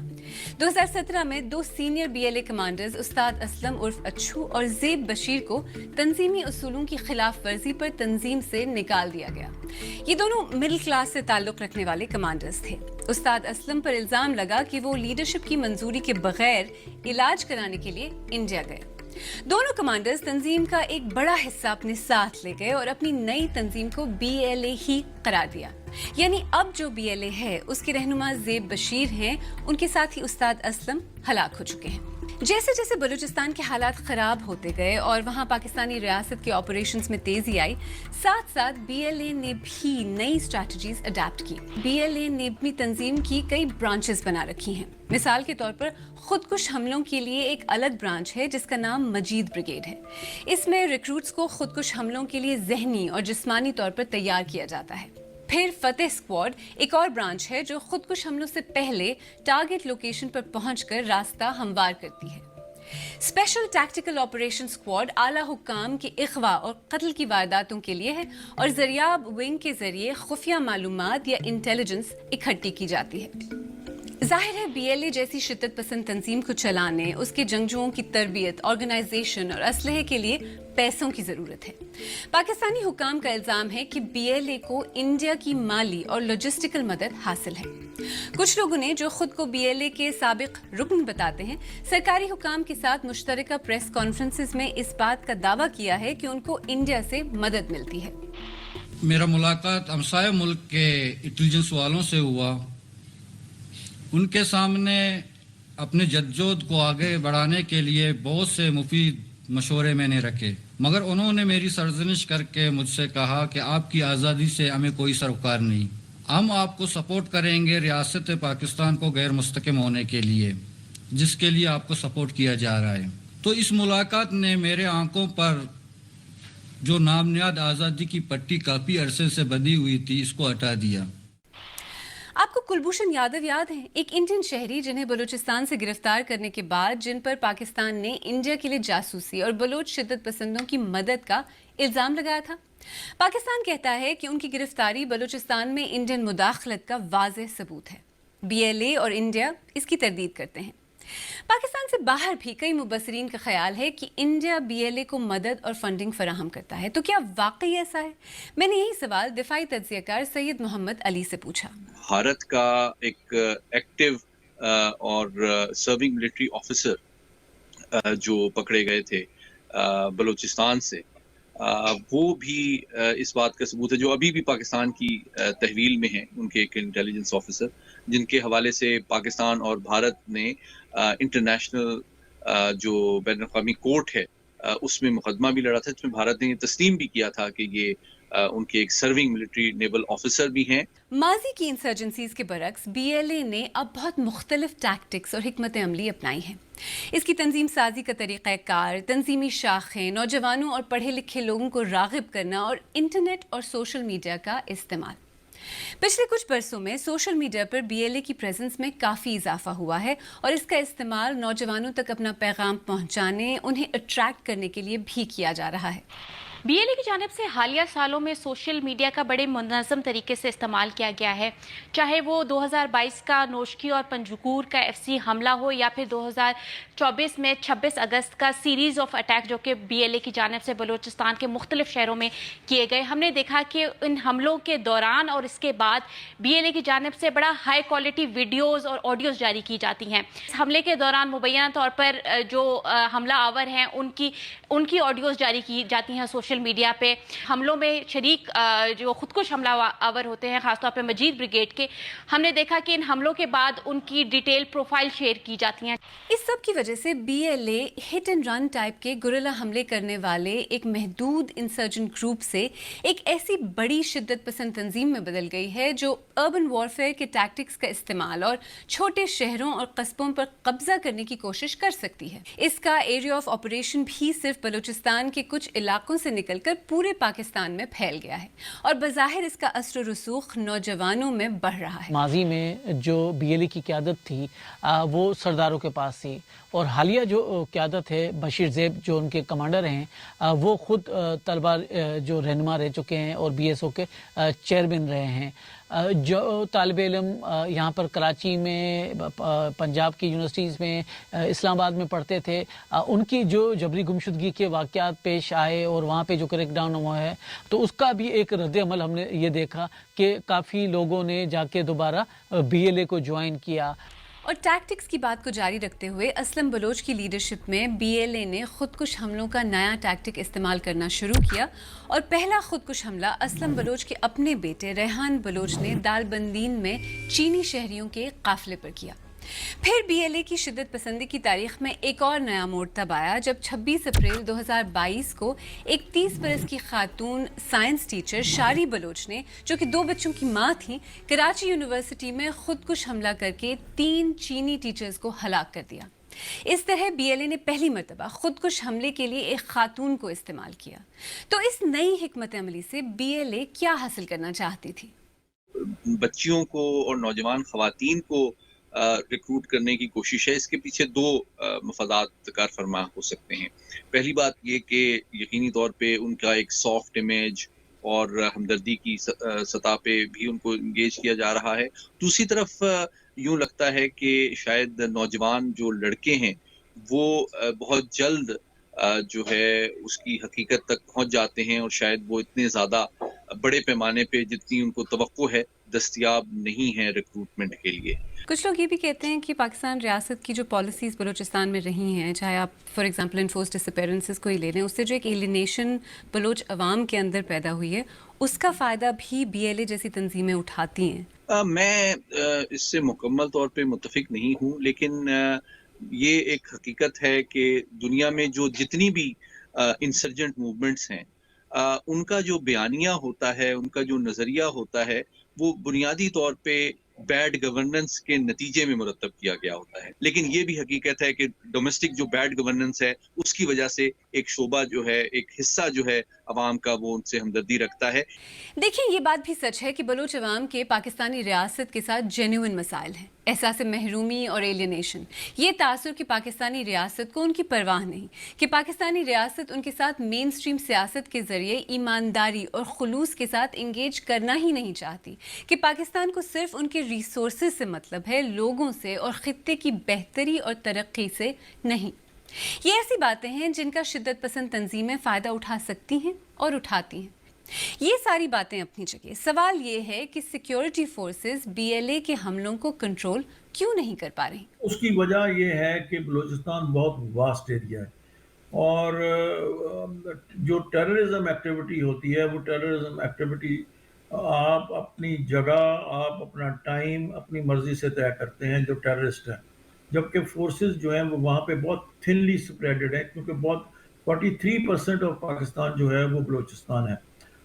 Speaker 12: 2017 में 2 सीनियर BLA कमांडर्स उस्ताद असलम उर्फ अच्छू और ज़ेब बशीर को तंजीमी उसूलों की खिलाफ वर्जी पर तंजीम से निकाल दिया गया। ये दोनों मिडिल क्लास से ताल्लुक़ रखने वाले कमांडर्स थे। उस्ताद असलम पर इल्ज़ाम लगा कि वो लीडरशिप की मंजूरी के बगैर इलाज कराने के लिए इंडिया गए। दोनों कमांडर्स तंजीम का एक बड़ा हिस्सा अपने साथ ले गए और अपनी नई तंजीम को BLA ही करार दिया। यानी अब जो BLA है उसके रहनुमा ज़ेब बशीर हैं, उनके साथ ही उस्ताद असलम हलाक हो चुके हैं। जैसे जैसे बलूचिस्तान के हालात ख़राब होते गए और वहाँ पाकिस्तानी रियासत के ऑपरेशंस में तेज़ी आई, साथ साथ BLA ने भी नई स्ट्रैटेजीज अडेप्ट की। BLA ने अपनी तंजीम की कई ब्रांचेस बना रखी हैं। मिसाल के तौर पर खुदकुश हमलों के लिए एक अलग ब्रांच है जिसका नाम मजीद ब्रिगेड है। इसमें रिक्रूट्स को खुदकुश हमलों के लिए जहनी और जिस्मानी तौर पर तैयार किया जाता है। फिर फतेह स्क्वाड एक और ब्रांच है जो खुदकुश हमलों से पहले टारगेट लोकेशन पर पहुंचकर रास्ता हमवार करती है। स्पेशल टैक्टिकल ऑपरेशन स्क्वाड आला हुक्काम के इख्वा और कत्ल की वारदातों के लिए है और ज़रियाब विंग के जरिए खुफिया मालूमात या इंटेलिजेंस इकट्ठी की जाती है। जाहिर है BLA जैसी शिद्दत पसंद तंजीम को चलाने, उसके जंगजुओं की तरबियत, ऑर्गेनाइजेशन और असलहे के लिए पैसों की ज़रूरत है। पाकिस्तानी हुकाम का इल्ज़ाम है कि BLA को इंडिया की माली और लॉजिस्टिकल मदद हासिल है। कुछ लोगों ने, जो खुद को BLA के साबिक रुकन बताते हैं, सरकारी हुकाम के साथ मुश्तरका प्रेस कॉन्फ्रेंसेस में इस बात का दावा किया है कि उनको इंडिया से मदद मिलती है।
Speaker 15: मेरा मुलाकात हमसाया मुल्क के इंटेलिजेंस वालों से हुआ। उनके सामने अपने जद्दोजहद को आगे बढ़ाने के लिए बहुत से मुफीद मशवरे मैंने रखे, मगर उन्होंने मेरी सरजनिश करके मुझसे कहा कि आपकी आज़ादी से हमें कोई सरोकार नहीं, हम आपको सपोर्ट करेंगे रियासत पाकिस्तान को गैर मुस्तकिम होने के लिए, जिसके लिए आपको सपोर्ट किया जा रहा है। तो इस मुलाकात ने मेरे आंखों पर जो नामनियाद आज़ादी की पट्टी काफ़ी अरसे से बंधी हुई थी, इसको हटा दिया।
Speaker 12: आपको कुलभूषण यादव याद है, एक इंडियन शहरी जिन्हें बलूचिस्तान से गिरफ्तार करने के बाद जिन पर पाकिस्तान ने इंडिया के लिए जासूसी और बलोच शिद्दत पसंदों की मदद का इल्ज़ाम लगाया था। पाकिस्तान कहता है कि उनकी गिरफ्तारी बलूचिस्तान में इंडियन मुदाखलत का वाज़ेह सबूत है। BLA और इंडिया इसकी तरदीद करते हैं। पाकिस्तान से बाहर भी कई मुबस्सिरीन का ख्याल है कि इंडिया BLA को मदद और फंडिंग फराहम करता है। तो क्या वाकई ऐसा है? मैंने यही सवाल दिफाई तज्ज़ियाकार सैयद मोहम्मद अली से पूछा।
Speaker 16: भारत का एक एक्टिव और सर्विंग मिलिट्री ऑफिसर जो पकड़े गए थे बलूचिस्तान से, वो भी इस बात का सबूत है, जो अभी भी पाकिस्तान की तहवील में हैं। उनके एक इंटेलिजेंस ऑफिसर जिनके हवाले से पाकिस्तान और भारत ने इंटरनेशनल جو بین الاقوامی کورٹ ہے اس میں مقدمہ بھی لڑا تھا، جس میں بھارت نے یہ تسلیم بھی کیا تھا کہ یہ ان کے ایک سرونگ ملٹری نیول آفیسر بھی ہیں۔
Speaker 12: ماضی کی انسرجنسیز کے برعکس بی ایل اے نے اب بہت مختلف ٹیکٹکس اور حکمت عملی اپنائی ہیں۔ اس کی تنظیم سازی کا طریقہ کار، تنظیمی شاخیں، نوجوانوں اور پڑھے لکھے لوگوں کو راغب کرنا اور انٹرنیٹ اور سوشل میڈیا کا استعمال۔ پچھلے کچھ برسوں میں سوشل میڈیا پر بی ایل اے کی پریزنس میں کافی اضافہ ہوا ہے اور اس کا استعمال نوجوانوں تک اپنا پیغام پہنچانے، انہیں اٹریکٹ کرنے کے لیے بھی کیا جا رہا ہے۔
Speaker 17: بی ایل اے کی جانب سے حالیہ سالوں میں سوشل میڈیا کا بڑے منظم طریقے سے استعمال کیا گیا ہے، چاہے وہ 2022 کا نوشکی اور پنجگور کا FC حملہ ہو یا پھر 2024 میں 26 اگست کا سیریز آف اٹیک جو کہ بی ایل اے کی جانب سے بلوچستان کے مختلف شہروں میں کیے گئے۔ ہم نے دیکھا کہ ان حملوں کے دوران اور اس کے بعد بی ایل اے کی جانب سے بڑا ہائی کوالٹی ویڈیوز اور آڈیوز جاری کی جاتی ہیں۔ اس حملے کے دوران مبینہ طور پر جو حملہ آور ہیں ان کی آڈیوز جاری کی جاتی ہیں سوشل میڈیا پہ۔ حملوں میں شریک جو خودکش حملہ آور ہوتے ہیں، خاص طور پہ مجید بریگیڈ کے، ہم نے دیکھا کہ ان حملوں کے بعد ان کی ڈیٹیل پروفائل شیئر کی جاتی ہیں۔
Speaker 12: اس سب کی وجہ سے B L A hit and run type کے گوریلا حملے کرنے والے ایک محدود انسرجنٹ گروپ سے ایک ایسی بڑی شدت پسند تنظیم میں بدل گئی ہے جو اربن وارفیئر کے ٹیکٹکس کا استعمال اور چھوٹے شہروں اور قصبوں پر قبضہ کرنے کی کوشش کر سکتی ہے۔ اس کا ایریا آف آپریشن بھی صرف بلوچستان کے کچھ علاقوں سے نکل کر پورے پاکستان میں پھیل گیا ہے اور بظاہر اس کا اثر و رسوخ نوجوانوں میں بڑھ رہا ہے۔
Speaker 18: ماضی میں جو بی ایل اے کی قیادت تھی وہ سرداروں کے پاس تھی، اور حالیہ جو قیادت ہے بشیر زیب جو ان کے کمانڈر ہیں وہ خود طلبہ جو رہنما رہ چکے ہیں اور بی ایس او کے چیئرمین رہے ہیں۔ جو طالب علم یہاں پر کراچی میں، پنجاب کی یونیورسٹیز میں، اسلام آباد میں پڑھتے تھے، ان کی جو جبری گمشدگی کے واقعات پیش آئے اور وہاں پہ جو کریک ڈاؤن ہوا ہے تو اس کا بھی ایک رد عمل ہم نے یہ دیکھا کہ کافی لوگوں نے جا کے دوبارہ بی ایل اے کو جوائن کیا۔
Speaker 12: اور ٹیکٹکس کی بات کو جاری رکھتے ہوئے اسلم بلوچ کی لیڈرشپ میں بی ایل اے نے خودکش حملوں کا نیا ٹیکٹک استعمال کرنا شروع کیا، اور پہلا خودکش حملہ اسلم بلوچ کے اپنے بیٹے ریحان بلوچ نے دال بندین میں چینی شہریوں کے قافلے پر کیا۔ پھر بی ایل اے کی شدت پسندی کی تاریخ میں ایک اور نیا موڑ تب آیا جب 26 اپریل 2022 کو ایک 30 برس کی خاتون سائنس ٹیچر شاری بلوچ نے، جو کہ 2 بچوں کی ماں تھیں، کراچی یونیورسٹی میں خودکش حملہ کر کے 3 چینی ٹیچرز کو ہلاک کر دیا۔ اس طرح بی ایل اے نے پہلی مرتبہ خودکش حملے کے لیے ایک خاتون کو استعمال کیا۔ تو اس نئی حکمت عملی سے بی ایل اے کیا حاصل کرنا چاہتی تھی؟
Speaker 16: بچیوں کو اور نوجوان خواتین کو ریکروٹ کرنے کی کوشش ہے۔ اس کے پیچھے 2 مفادات کار فرما ہو سکتے ہیں۔ پہلی بات یہ کہ یقینی طور پہ ان کا ایک سافٹ امیج اور ہمدردی کی سطح پہ بھی ان کو انگیج کیا جا رہا ہے۔ دوسری طرف یوں لگتا ہے کہ شاید نوجوان جو لڑکے ہیں وہ بہت جلد جو ہے اس کی حقیقت تک پہنچ جاتے ہیں، اور شاید وہ اتنے زیادہ بڑے پیمانے پہ جتنی ان کو توقع ہے دستیاب نہیں ہے ریکروٹمنٹ کے لیے۔
Speaker 12: کچھ لوگ یہ بھی کہتے ہیں کہ پاکستان ریاست کی جو پالیسیز بلوچستان میں رہی ہیں، چاہے آپ for example enforced disappearances کو ہی لے لیں، اس سے جو ایک ایلینیشن بلوچ عوام کے اندر پیدا ہوئی ہے، اس کا فائدہ بھی بی ایل اے جیسی تنظیمیں اٹھاتی ہیں۔
Speaker 16: میں اس سے مکمل طور پہ متفق نہیں ہوں، لیکن یہ ایک حقیقت ہے کہ دنیا میں جو جتنی بھی انسرجنٹ موومنٹس ہیں ان کا جو بیانیہ ہوتا ہے، ان کا جو نظریہ ہوتا ہے، وہ بنیادی طور پہ بیڈ گورننس کے نتیجے میں مرتب کیا گیا ہوتا ہے۔ لیکن یہ بھی حقیقت ہے کہ ڈومیسٹک جو بیڈ گورننس ہے اس کی وجہ سے ایک شعبہ جو ہے، ایک حصہ جو ہے عوام کا، وہ ان سے ہمدردی رکھتا ہے۔
Speaker 12: دیکھیں، یہ بات بھی سچ ہے کہ بلوچ عوام کے پاکستانی ریاست کے ساتھ جینوئن مسائل ہیں، احساس محرومی اور ایلینیشن، یہ تاثر کہ پاکستانی ریاست کو ان کی پرواہ نہیں، کہ پاکستانی ریاست ان کے ساتھ مین سٹریم سیاست کے ذریعے ایمانداری اور خلوص کے ساتھ انگیج کرنا ہی نہیں چاہتی، کہ پاکستان کو صرف ان کے ریسورسز سے مطلب ہے، لوگوں سے اور خطے کی بہتری اور ترقی سے نہیں۔ یہ ایسی باتیں ہیں جن کا شدت پسند تنظیمیں فائدہ اٹھا سکتی ہیں اور اٹھاتی ہیں۔ یہ ساری باتیں اپنی جگہ، سوال یہ ہے کہ security forces B L A کے حملوں کو کنٹرول کیوں نہیں کر پا رہی؟
Speaker 4: اس کی وجہ یہ ہے کہ بلوچستان بہت واسٹ ایریا ہے، اور جو ٹیررزم ایکٹیویٹی ہوتی ہے وہ ٹیررزم ایکٹیویٹی آپ اپنی جگہ، آپ اپنا ٹائم اپنی مرضی سے طے کرتے ہیں جو ٹیررسٹ ہیں، جبکہ فورسز جو ہیں وہ وہاں پہ بہت تھنلی سپریڈڈ ہیں، کیونکہ بہت 43% آف پاکستان جو ہے وہ بلوچستان ہے.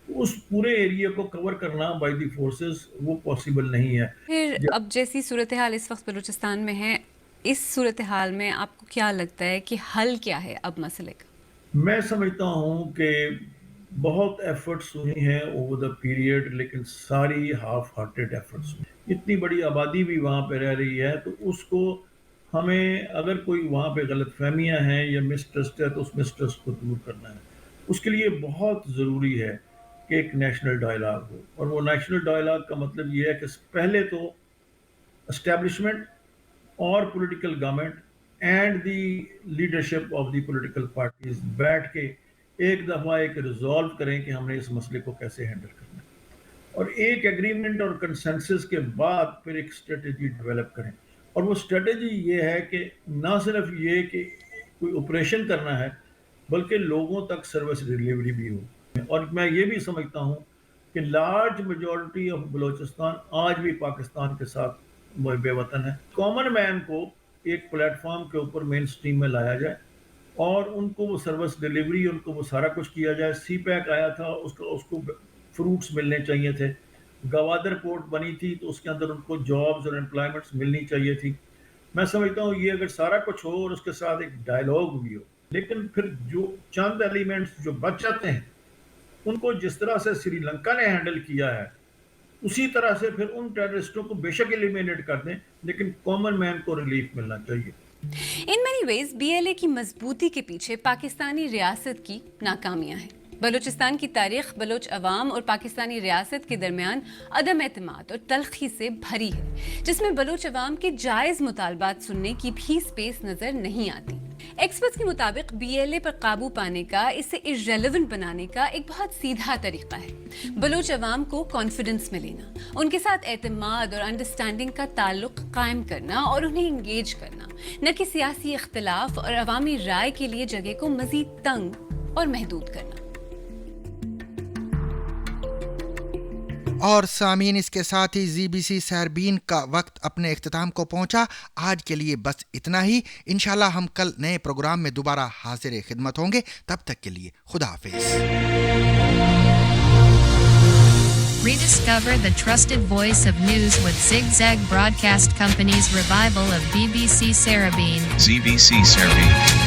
Speaker 4: اس پورے ایریا کو کور کرنا بائی دی فورسز وہ پاسبل نہیں ہے.
Speaker 12: پھر اب جیسی صورتحال اس وقت بلوچستان میں ہے، اس صورتحال میں آپ کو کیا لگتا ہے کہ حل کیا ہے اب مسئلے کا؟
Speaker 4: میں سمجھتا ہوں کہ بہت ایفرٹس ہوئی ہیں اوور دا پیریڈ، لیکن ساری ہاف ہارٹیڈ ایفرٹس ہوئی. اتنی بڑی آبادی بھی وہاں پہ رہ رہی ہے، تو اس کو ہمیں اگر کوئی وہاں پہ غلط فہمیاں ہیں یا مسٹرسٹ ہے تو اس مسٹرسٹ کو دور کرنا ہے. اس کے لیے بہت ضروری ہے کہ ایک نیشنل ڈائلاگ ہو، اور وہ نیشنل ڈائلاگ کا مطلب یہ ہے کہ پہلے تو اسٹیبلشمنٹ اور political government and the leadership of the political parties بیٹھ کے ایک دفعہ ایک ریزالو کریں کہ ہم نے اس مسئلے کو کیسے ہینڈل کرنا ہے، اور ایک ایگریمنٹ اور کنسنسس کے بعد پھر ایک اسٹریٹجی ڈیولپ کریں. اور وہ اسٹریٹجی یہ ہے کہ نہ صرف یہ کہ کوئی آپریشن کرنا ہے، بلکہ لوگوں تک سروس ڈیلیوری بھی ہو. اور میں یہ بھی سمجھتا ہوں کہ لارج میجورٹی آف بلوچستان آج بھی پاکستان کے ساتھ بے وطن ہے. کامن مین کو ایک پلیٹ فارم کے اوپر مین سٹریم میں لایا جائے اور ان کو وہ سروس ڈیلیوری، ان کو وہ سارا کچھ کیا جائے. سی پیک آیا تھا، اس کو فروٹس ملنے چاہیے تھے. گوادر پورٹ بنی تھی تو اس کے اندر ان کو جابز اور امپلائمنٹس ملنی چاہیے تھی. میں سمجھتا ہوں یہ اگر سارا کچھ ہو اور اس کے ساتھ ایک ڈائلاگ بھی ہو، لیکن پھر جو چند ایلیمنٹس جو بچ جاتے ہیں ان کو جس طرح سے سری لنکا نے ہینڈل کیا ہے اسی طرح سے پھر ان ٹیررسٹوں کو بے شک ایلیمینیٹ کر دیں، لیکن کامن مین کو ریلیف ملنا چاہیے.
Speaker 12: ان مینی ویز BLA کی مضبوطی کے پیچھے پاکستانی ریاست کی ناکامیاں ہیں. بلوچستان کی تاریخ بلوچ عوام اور پاکستانی ریاست کے درمیان عدم اعتماد اور تلخی سے بھری ہے، جس میں بلوچ عوام کے جائز مطالبات سننے کی بھی سپیس نظر نہیں آتی. ایکسپرٹس کے مطابق BLA پر قابو پانے کا، اسے irrelevant بنانے کا ایک بہت سیدھا طریقہ ہے بلوچ عوام کو کانفیڈنس میں لینا، ان کے ساتھ اعتماد اور انڈرسٹینڈنگ کا تعلق قائم کرنا اور انہیں انگیج کرنا، نہ کہ سیاسی اختلاف اور عوامی رائے کے لیے جگہ کو مزید تنگ اور محدود کرنا.
Speaker 2: اور سامعین، اس کے ساتھ ہی ZBC سیربین کا وقت اپنے اختتام کو پہنچا. آج کے لیے بس اتنا ہی. انشاءاللہ ہم کل نئے پروگرام میں دوبارہ حاضر خدمت ہوں گے. تب تک کے لیے خدا حافظ.
Speaker 19: Rediscover the trusted voice of news with Zigzag Broadcast Company's revival of BBC Sarabeen.
Speaker 20: ZBC Sarabeen.